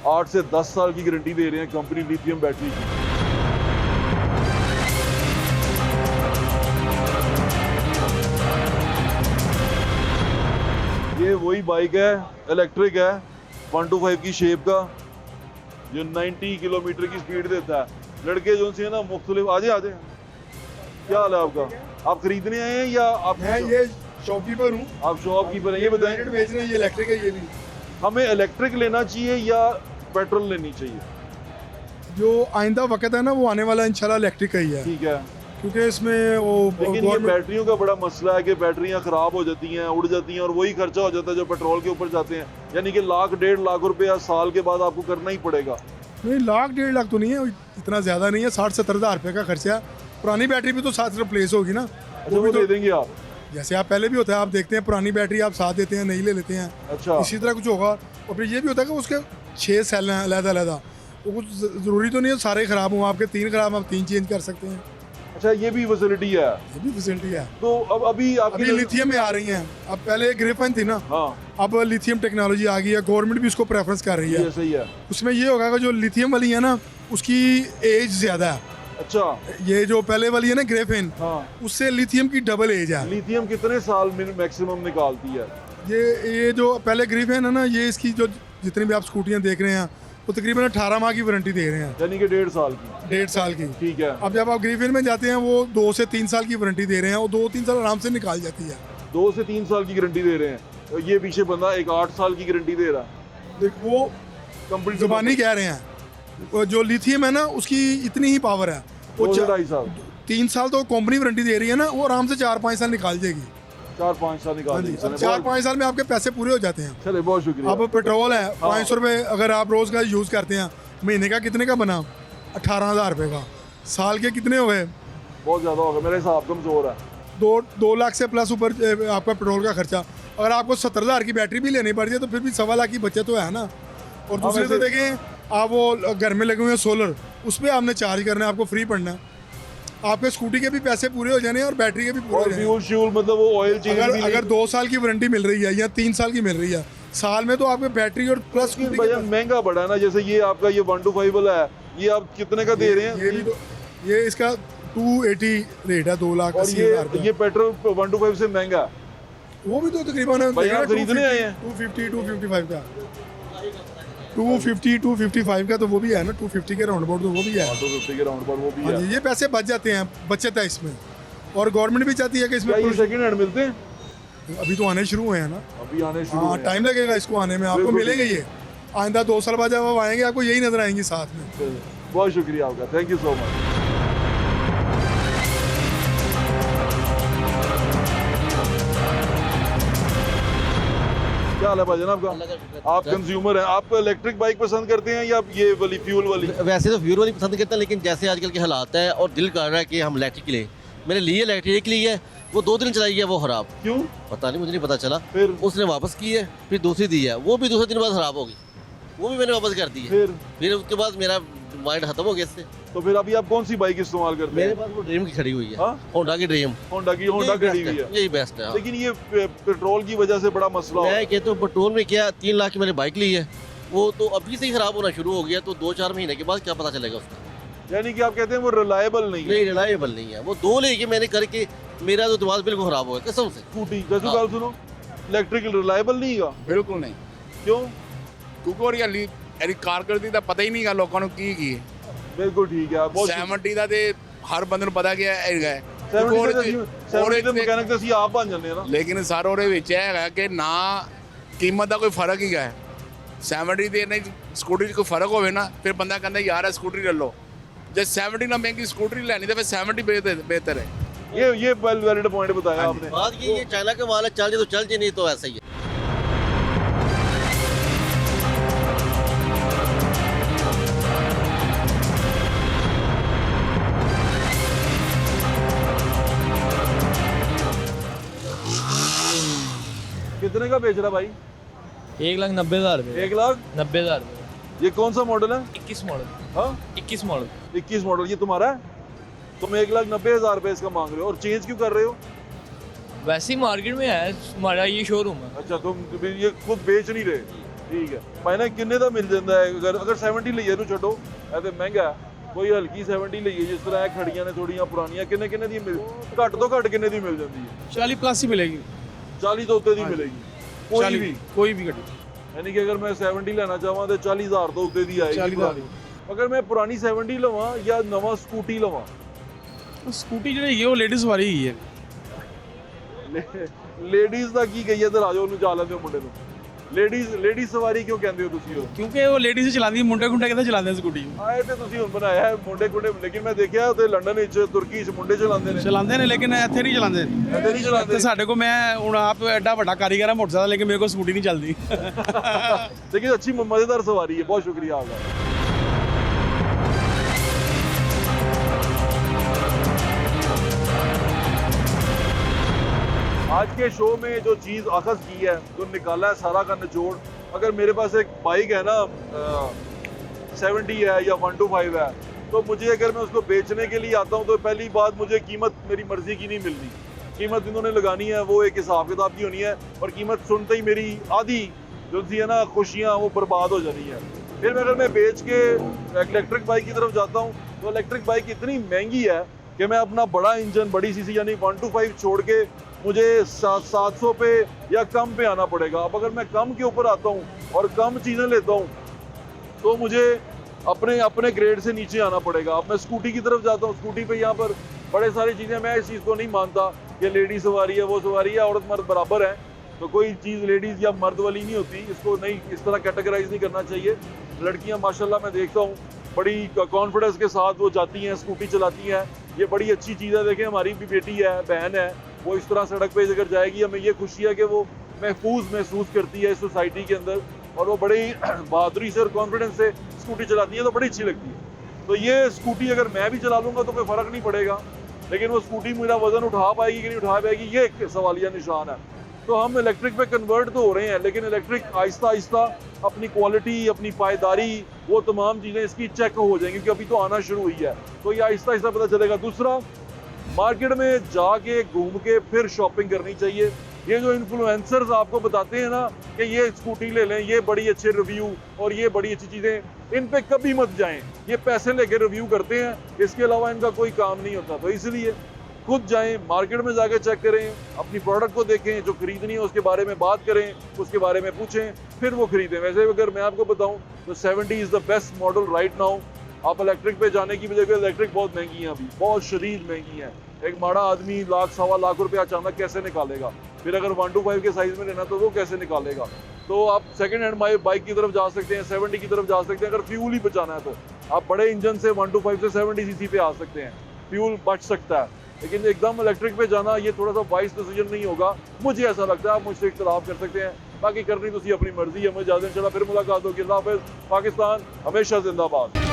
8 से 10 साल की गारंटी दे रहे हैं कंपनी लिथियम बैटरी की। ये वही बाइक है, इलेक्ट्रिक है, 125 की शेप का, जो 90 किलोमीटर की स्पीड देता है। लड़के जो से ना मुख्तलिफ आजे क्या हाल है आपका? आप खरीदने आए हैं या आप? मैं ये शॉपकीपर हूँ। आप शॉपकीपर हैं, ये बताएं बेच रहे हैं, ये इलेक्ट्रिक है। ये भी हमें इलेक्ट्रिक लेना चाहिए या पेट्रोल लेनी चाहिए? जो आइंदा वक्त है ना, वो आने वाला इंशाल्लाह इलेक्ट्रिक का ही है, ठीक है, क्योंकि इसमें वो लेकिन ये गवर्नमेंट बैटरियों का बड़ा मसला है कि बैटरियां खराब हो जाती हैं, उड़ जाती हैं, और वही खर्चा हो जाता है जो पेट्रोल के ऊपर जाते हैं। यानी कि 1,00,000-1,50,000 रुपया साल के बाद आपको करना ही पड़ेगा। नहीं, 1,00,000-1,50,000 तो नहीं है, इतना ज़्यादा नहीं है। 60-70 हज़ार रुपये का खर्चा है। पुरानी बैटरी भी तो साथ रिप्लेस होगी ना, अच्छा, वो दे देंगे आप? जैसे आप पहले भी होता है, आप देखते हैं पुरानी बैटरी आप साथ देते हैं, नहीं ले लेते हैं। अच्छा, इसी तरह कुछ होगा। और फिर ये भी होता है कि उसके 6 सेल हैं अलग-अलग, वो कुछ ज़रूरी तो नहीं है सारे ख़राब हों। आपके 3 ख़राब, आप 3 चेंज कर सकते हैं। अच्छा, ये भी फैसिलिटी है? ये भी फैसिलिटी है। तो अब अभी आपकी लिथियम में आ रही हैं। अब पहले ग्रेफाइन थी ना, हाँ, अब लिथियम टेक्नोलॉजी आ गई है, गवर्नमेंट भी उसको प्रेफरेंस कर रही है। ये सही है। उसमें ये होगा कि जो लिथियम वाली है ना, उसकी एज ज़्यादा है। अच्छा, ये जो पहले वाली है ना ग्रेफाइन, हाँ, उससे लिथियम की डबल एज है। लिथियम कितने साल में मैक्सिमम निकालती है? ये जो पहले ग्रेफाइन है ना, ये इसकी जो जितनी भी आप स्कूटियाँ देख रहे हैं, वो तकरीबन 18 माह की वारंटी दे रहे हैं, यानी कि 1.5 साल की। 1.5 साल की। ठीक है। अब जब आप ग्रेफाइन में जाते हैं, वो 2 से 3 साल की वारंटी दे रहे हैं, वो 2-3 साल आराम से निकाल जाती है। 2 से 3 साल की गारंटी दे रहे हैं, तो ये पीछे बंदा एक 8 साल की गारंटी दे रहा है। देखो, वो कंपनी जुबानी कह रहे हैं, वो जो लिथियम है ना, उसकी इतनी ही पावर है। वो 2.5 साल, 3 साल तो कंपनी वारंटी दे रही है ना, वो आराम से 4-5 साल निकाल जाएगी। 4-5 साल निकाल देगी। चले, 4-5 साल में आपके पैसे पूरे हो जाते हैं। चले, बहुत शुक्रिया। अब पेट्रोल है 500 रुपये, अगर आप रोज़ का यूज़ करते हैं, महीने का कितने का बना? 18,000 रुपये का। साल के कितने हो गए? बहुत ज़्यादा होगा, मेरे हिसाब कमज़ोर है। 2 लाख से प्लस ऊपर आपका पेट्रोल का खर्चा। अगर आपको 70,000 की बैटरी भी लेनी पड़ जाए तो फिर भी 1.25 लाख की बचत तो है ना। और दूसरे तो देखें, आप वो घर में लगे हुए हैं सोलर, उस पर आपने चार्ज करना है, आपको फ्री पड़ना है। आपके स्कूटी के भी पैसे पूरे हो जाने हैं और बैटरी के भी पूरे हो जाने हैं। फ्यूल मतलब वो ऑयल चेंज भी अगर 2 साल की वारंटी मिल रही है या 3 साल की मिल रही है, साल में तो आपके बैटरी और प्लस भैया महंगा पड़ा है ना। जैसे ये आपका ये 125 वाला है, ये आप कितने का दे रहे हैं? ये भी तो, ये इसका 280 रेट है, 2,80,000। ये पेट्रोल 125 से महंगा है। वो भी तो तकरीबन भैया खरीदने आए हैं 250-255 का, 250-255 का तो वो भी है ना, 250 के राउंड अबाउट तो वो भी है। 250 के राउंड पर वो भी है। ये पैसे बच जाते हैं, बचत है इसमें, और गवर्नमेंट भी चाहती है कि इसमें। ये सेकंड हैंड मिलते हैं? अभी तो आने शुरू हुए हैं ना, अभी आने शुरू हाँ, हुए हैं। टाइम लगेगा इसको आने में, आपको मिलेंगे ये। आइंदा 2 साल बाद जब आप आएंगे, आपको यही नजर आएंगी साथ में। बहुत शुक्रिया आपका, थैंक यू सो मच। क्या हाल है भाईजान आपका? आप कंज्यूमर हैं, आप इलेक्ट्रिक बाइक पसंद करते हैं या ये वाली फ्यूल वाली? वैसे तो फ्यूल वाली पसंद करता है, लेकिन जैसे आजकल के हालात है और दिल कर रहा है कि हम इलेक्ट्रिक लें। मैंने लिए इलेक्ट्रिक ली है, वो 2 दिन चलाई है, वो ख़राब। क्यों? पता नहीं, मुझे नहीं पता चला। फिर उसने वापस की है, फिर दूसरी दी है, वो भी दूसरे दिन बाद ख़राब होगी, वो भी मैंने वापस कर दी है। फिर उसके बाद मेरा माइंड खत्म हो गया इससे। तो फिर अभी आप कौन सी बाइक इस्तेमाल करते हैं? मेरे पास वो ड्रीम की खड़ी हुई है, होंडा की ड्रीम। होंडा खड़ी हुई है, यही बेस्ट है। लेकिन ये पेट्रोल की वजह से बड़ा मसला है। मैं कहता हूँ पेट्रोल में क्या, 3 लाख की मैंने बाइक ली है, वो तो अभी से ही ख़राब होना शुरू हो गया, तो 2-4 महीने के बाद क्या पता चलेगा उसका। यानी कि आप कहते हैं वो रिलायबल नहीं है? नहीं, रिलायबल नहीं है। वो 2 लेके मैंने करके मेरा तो दिमाग बिल्कुल ख़राब हो गया कसम से। स्कूटी जैसे गाल सुनो, इलेक्ट्रिक रिलायबल नहीं है? ਬਿਲਕੁਲ ਨਹੀਂ, क्यों? ਕਿਉਂਕਿ ਉਹਦੀ ਇਹਦੀ ਕਾਰਗਰਦੀ ਦਾ ਪਤਾ ਹੀ ਨਹੀਂਗਾ ਲੋਕਾਂ ਨੂੰ ਕੀ ਹੈ। बिल्कुल ठीक है। बहुत 70 ਦਾ ਤੇ ਹਰ ਬੰਦੇ ਨੂੰ ਪਤਾ ਕਿ ਹੈਗਾ ਹੈ। 70 ਦੇ ਮਕੈਨਿਕ ਤਾਂ ਅਸੀਂ ਆਪ ਬਣ ਜਾਂਦੇ ਆ ਨਾ। ਲੇਕਿਨ ਸਰ ਉਹਦੇ ਵਿੱਚ ਇਹ ਹੈਗਾ ਕਿ ਨਾ ਕੀਮਤ ਦਾ ਕੋਈ ਫਰਕ ਹੀ ਹੈ। 70 ਦੇ ਨਹੀਂ ਸਕੂਟਰੀ 'ਚ ਕੋਈ ਫਰਕ ਹੋਵੇ ਨਾ, ਫਿਰ ਬੰਦਾ ਕਹਿੰਦਾ ਯਾਰ ਇਹ ਸਕੂਟਰੀ ਲੈ ਲਓ। ਜੇ 70 ਨਾਲ ਮਹਿੰਗੀ ਸਕੂਟਰੀ ਲੈਣੀ ਤਾਂ ਫਿਰ 70 बेहतर है। ये वैलिड पॉइंट बताया आपने। बात ये चाइना का माल है, चल जाए तो चल जाए, नहीं तो ऐसा ही है। कितने का बेच रहा भाई? 1,90,000 रुपये। 1,90,000 रुपये। ये कौन सा मॉडल है? 21 मॉडल। हाँ 21 मॉडल। 21 मॉडल ये तुम्हारा है? तुम 1,90,000 रुपये इसका मांग रहे हो और चेंज क्यों कर रहे हो? वैसे ही मार्केट में है हमारा ये शोरूम है। अच्छा तुम ये खुद बेच नहीं रहे, ठीक है। मैंने किन्ने का मिल जाता है अगर 70 लीए तो छो ऐसे महंगा है, कोई हल्की 70 लीए जिस तरह है खड़ियां ने थोड़ियां पुरानियां किन्ने किन्ने दी मिल घट तो घट किन्ने दी मिल जाती है? 40 प्लस ही मिलेगी। 40 तो उत्ते दी मिलेगी कोई भी गड्डी। यानी कि अगर मैं 70 लेना चाहवां तो 40,000 तो उत्ते दी आएगी। 40,000 अगर मैं पुरानी 70 लवां या नवा स्कूटी लवां? स्कूटी ਜਿਹੜੀ ਹੈ ਉਹ ਲੇਡੀਜ਼ ਵਾਲੀ ਹੀ ਹੈ। ਲੇਡੀਜ਼ ਦਾ ਕੀ ਕਹੀਏ ਤੇ ਰਾਜੋ ਨੂੰ ਜਾ ਲੈਂਦੇ ਹੋ ਮੁੰਡੇ ਨੂੰ। ਲੇਡੀਜ਼ ਸਵਾਰੀ ਕਿਉਂ ਕਹਿੰਦੇ ਹੋ ਤੁਸੀਂ ਉਹ? ਕਿਉਂਕਿ ਉਹ ਲੇਡੀਜ਼ ਚਲਾਉਂਦੀ ਮੁੰਡੇ ਗੁੰਡੇ ਕਿੱਥੇ ਚਲਾਉਂਦੇ ਸਕੂਟੀ? ਆਏ ਤੇ ਤੁਸੀਂ ਹੁਣ ਬਣਾਇਆ ਹੈ ਮੁੰਡੇ ਗੁੰਡੇ, ਲੇਕਿਨ ਮੈਂ ਦੇਖਿਆ ਤੇ ਲੰਡਨ ਵਿੱਚ ਤੁਰਕੀ ਵਿੱਚ ਮੁੰਡੇ ਚਲਾਉਂਦੇ ਨੇ ਲੇਕਿਨ ਇੱਥੇ ਨਹੀਂ ਚਲਾਉਂਦੇ। ਇੱਥੇ ਨਹੀਂ ਚਲਾਉਂਦੇ ਤੇ ਸਾਡੇ ਕੋਲ ਮੈਂ ਹੁਣ ਆਪ ਐਡਾ ਵੱਡਾ ਕਾਰੀਗਰ ਹਾਂ ਮੋਟਰਸਾਈਕਲ, ਲੇਕਿਨ ਮੇਰੇ ਕੋਲ ਸਕੂਟੀ ਨਹੀਂ ਚੱਲਦੀ। लेकिन अच्छी मजेदार सवारी है, बहुत शुक्रिया आपका। आज के शो में जो चीज़ अखज़ की है, जो निकाला है सारा का निचोड़, अगर मेरे पास एक बाइक है ना 70 है या 125 है, तो मुझे अगर मैं उसको बेचने के लिए आता हूँ तो पहली बात मुझे कीमत मेरी मर्जी की नहीं मिलनी। कीमत इन्होंने लगानी है वो एक हिसाब किताब की होनी है, और कीमत सुनते ही मेरी आधी जो सी है ना खुशियाँ वो बर्बाद हो जानी है। फिर अगर मैं बेच के इलेक्ट्रिक बाइक की तरफ जाता हूँ तो इलेक्ट्रिक बाइक इतनी महंगी है कि मैं अपना बड़ा इंजन बड़ी सीसी यानी 125 छोड़ के मुझे 700 पे या कम पे आना पड़ेगा। अब अगर मैं कम के ऊपर आता हूँ और कम चीज़ें लेता हूँ तो मुझे अपने ग्रेड से नीचे आना पड़ेगा। अब मैं स्कूटी की तरफ जाता हूँ, स्कूटी पे यहाँ पर बड़े सारी चीज़ें, मैं इस चीज़ को नहीं मानता कि लेडीज सवारी है वो सवारी है, औरत मर्द बराबर है, तो कोई चीज़ लेडीज़ या मर्द वाली नहीं होती, इसको नहीं इस तरह कैटेगराइज नहीं करना चाहिए। लड़कियाँ माशाल्लाह मैं देखता हूँ बड़ी कॉन्फिडेंस के साथ वो जाती हैं, स्कूटी चलाती हैं, ये बड़ी अच्छी चीज़ है। देखें हमारी भी बेटी है, बहन है, वो इस तरह सड़क पे अगर जाएगी हमें ये खुशी है कि वो महफूज महसूस करती है इस सोसाइटी के अंदर, और वो बड़ी बहादुरी से और कॉन्फिडेंस से स्कूटी चलाती है, तो बड़ी अच्छी लगती है। तो ये स्कूटी अगर मैं भी चला लूँगा तो कोई फ़र्क नहीं पड़ेगा, लेकिन वो स्कूटी मेरा वज़न उठा पाएगी कि नहीं उठा पाएगी ये एक सवालिया निशान है। तो हम इलेक्ट्रिक पे कन्वर्ट तो हो रहे हैं, लेकिन इलेक्ट्रिक आहिस्ता आहिस्ता अपनी क्वालिटी, अपनी पायदारी, वो तमाम चीज़ें इसकी चेक हो जाएंगी, क्योंकि अभी तो आना शुरू हुई है, तो ये आहिस्ता आहिस्ता पता चलेगा। दूसरा, मार्केट में जाके घूम के फिर शॉपिंग करनी चाहिए। ये जो इन्फ्लुएंसर्स आपको बताते हैं ना कि ये स्कूटी ले लें, ये बड़ी अच्छे रिव्यू और ये बड़ी अच्छी चीज़ें, इन पे कभी मत जाएं। ये पैसे लेके रिव्यू करते हैं, इसके अलावा इनका कोई काम नहीं होता। तो इसलिए खुद जाएं, मार्केट में जाके चेक करें, अपनी प्रोडक्ट को देखें, जो खरीदनी है उसके बारे में बात करें, उसके बारे में पूछें, फिर वो खरीदें। वैसे अगर मैं आपको बताऊं तो 70 is the best model right now. आप इलेक्ट्रिक पे जाने की बजाय, इलेक्ट्रिक बहुत महंगी है, अभी बहुत शदीद महंगी है। एक माड़ा आदमी लाख सवा लाख रुपये अचानक कैसे निकालेगा? फिर अगर 125 के साइज़ में लेना तो वो कैसे निकालेगा? तो आप सेकंड हैंड बाइक की तरफ जा सकते हैं, 70 की तरफ जा सकते हैं। अगर फ्यूल ही बचाना है तो आप बड़े इंजन से 125 से 70 सीसी पे आ सकते हैं, फ्यूल बच सकता है। लेकिन एकदम इलेक्ट्रिक पे जाना ये थोड़ा सा वाइस डिसीजन नहीं होगा, मुझे ऐसा लगता है। आप मुझसे इख्तिलाफ कर सकते हैं, बाकी करनी तो अपनी मर्जी है। मुझे ज़्यादा इंशाल्लाह फिर मुलाकात होगी। अल्लाह हाफ़िज़। पाकिस्तान हमेशा जिंदाबाद।